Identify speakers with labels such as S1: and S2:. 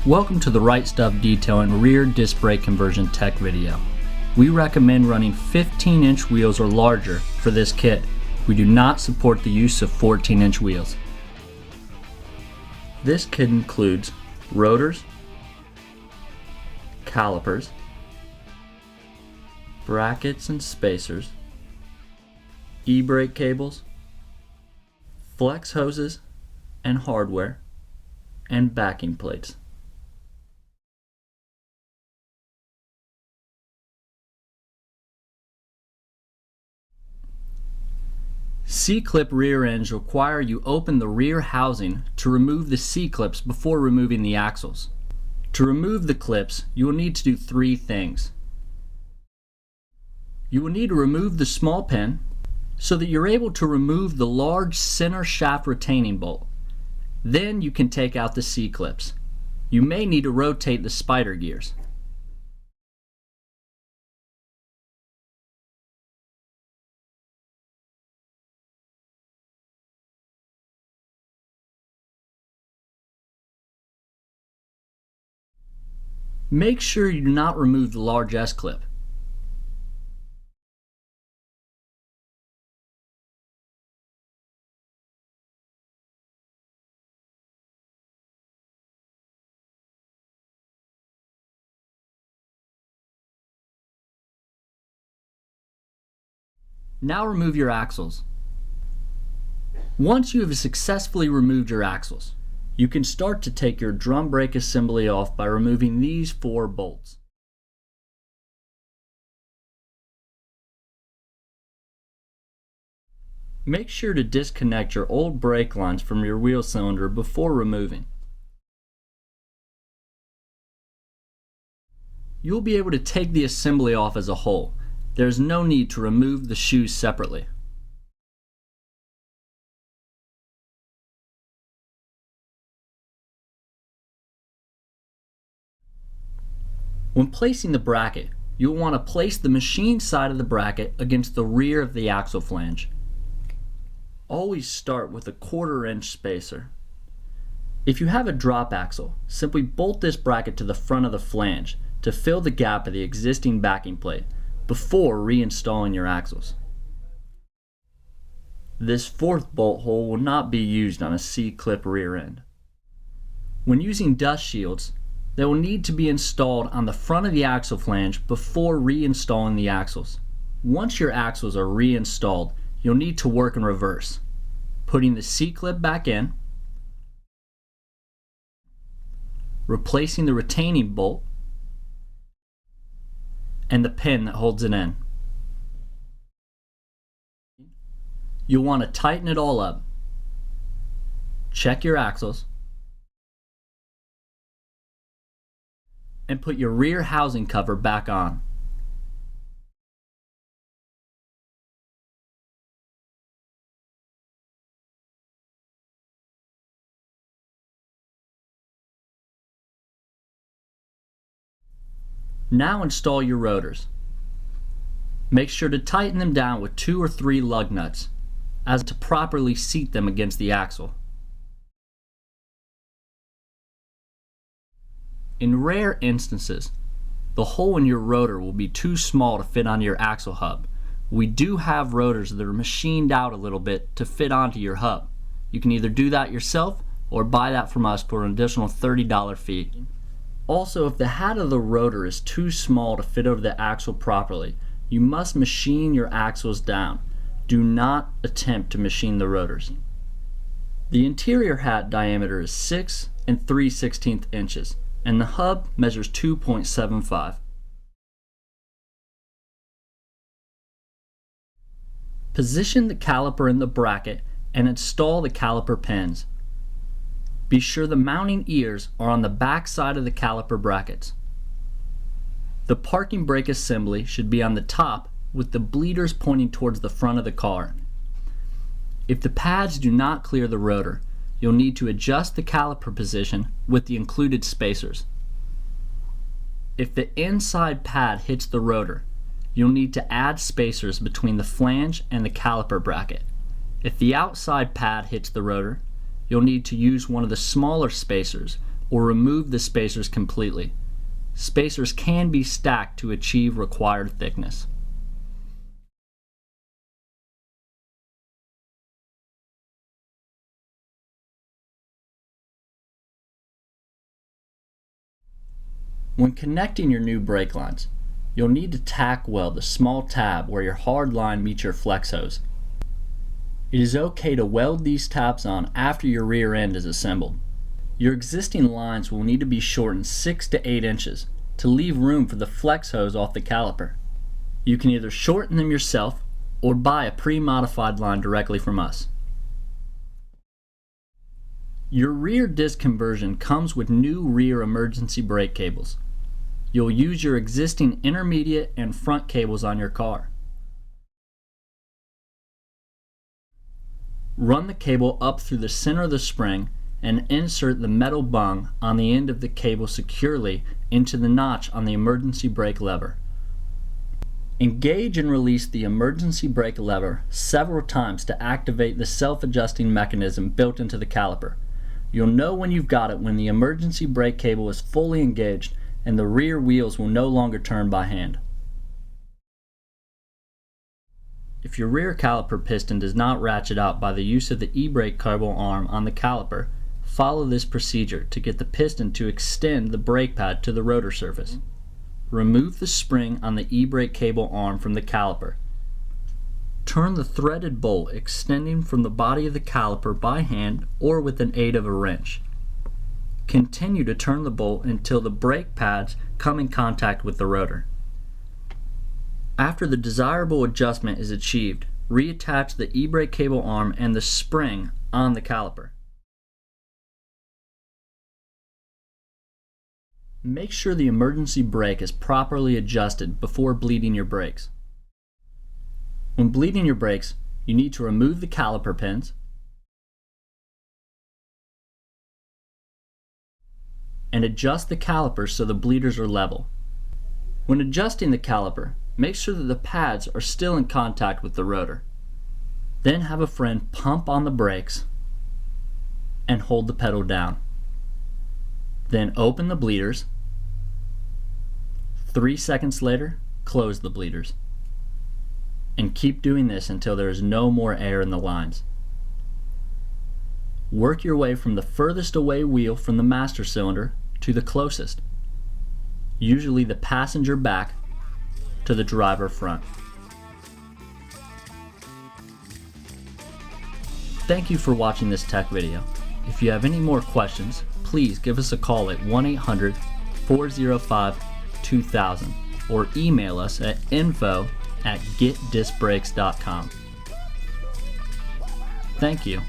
S1: Welcome to the Right Stuff Detailing Rear Disc Brake Conversion Tech video. We recommend running 15-inch wheels or larger for this kit. We do not support the use of 14-inch wheels. This kit includes rotors, calipers, brackets and spacers, e-brake cables, flex hoses and hardware, and backing plates. C-clip rear ends require you open the rear housing to remove the C-clips before removing the axles. To remove the clips, you will need to do three things. You will need to remove the small pin so that you're able to remove the large center shaft retaining bolt. Then you can take out the C-clips. You may need to rotate the spider gears. Make sure you do not remove the large S-clip. Now remove your axles. Once you have successfully removed your axles, you can start to take your drum brake assembly off by removing these 4 bolts. Make sure to disconnect your old brake lines from your wheel cylinder before removing. You'll be able to take the assembly off as a whole. There's no need to remove the shoes separately. When placing the bracket, you'll want to place the machine side of the bracket against the rear of the axle flange. Always start with a 1/4 inch spacer. If you have a drop axle, simply bolt this bracket to the front of the flange to fill the gap of the existing backing plate before reinstalling your axles. This 4th bolt hole will not be used on a C-clip rear end. When using dust shields, they will need to be installed on the front of the axle flange before reinstalling the axles. Once your axles are reinstalled, you'll need to work in reverse, putting the C-clip back in, replacing the retaining bolt, and the pin that holds it in. You'll want to tighten it all up. Check your axles, and put your rear housing cover back on. Now install your rotors. Make sure to tighten them down with 2 or 3 lug nuts as to properly seat them against the axle. In rare instances, the hole in your rotor will be too small to fit onto your axle hub. We do have rotors that are machined out a little bit to fit onto your hub. You can either do that yourself or buy that from us for an additional $30 fee. Also, if the head of the rotor is too small to fit over the axle properly, you must machine your axles down. Do not attempt to machine the rotors. The interior hat diameter is 6 3/16 inches. And the hub measures 2.75. Position the caliper in the bracket and install the caliper pins. Be sure the mounting ears are on the back side of the caliper brackets. The parking brake assembly should be on the top with the bleeders pointing towards the front of the car. If the pads do not clear the rotor, you'll need to adjust the caliper position with the included spacers. If the inside pad hits the rotor, you'll need to add spacers between the flange and the caliper bracket. If the outside pad hits the rotor, you'll need to use one of the smaller spacers or remove the spacers completely. Spacers can be stacked to achieve required thickness. When connecting your new brake lines, you'll need to tack weld the small tab where your hard line meets your flex hose. It is okay to weld these tabs on after your rear end is assembled. Your existing lines will need to be shortened 6 to 8 inches to leave room for the flex hose off the caliper. You can either shorten them yourself or buy a pre-modified line directly from us. Your rear disc conversion comes with new rear emergency brake cables. You'll use your existing intermediate and front cables on your car. Run the cable up through the center of the spring and insert the metal bung on the end of the cable securely into the notch on the emergency brake lever. Engage and release the emergency brake lever several times to activate the self-adjusting mechanism built into the caliper. You'll know when you've got it when the emergency brake cable is fully engaged and the rear wheels will no longer turn by hand. If your rear caliper piston does not ratchet out by the use of the e-brake cable arm on the caliper, follow this procedure to get the piston to extend the brake pad to the rotor surface. Remove the spring on the e-brake cable arm from the caliper. Turn the threaded bolt extending from the body of the caliper by hand or with an aid of a wrench. Continue to turn the bolt until the brake pads come in contact with the rotor. After the desirable adjustment is achieved, reattach the e-brake cable arm and the spring on the caliper. Make sure the emergency brake is properly adjusted before bleeding your brakes. When bleeding your brakes, you need to remove the caliper pins and adjust the caliper so the bleeders are level. When adjusting the caliper, make sure that the pads are still in contact with the rotor. Then have a friend pump on the brakes and hold the pedal down. Then open the bleeders. 3 seconds later, close the bleeders. And keep doing this until there is no more air in the lines. Work your way from the furthest away wheel from the master cylinder to the closest, usually the passenger back to the driver front. Thank you for watching this tech video. If you have any more questions, please give us a call at 1-800-405-2000 or email us at info@getdiscbrakes.com. Thank you.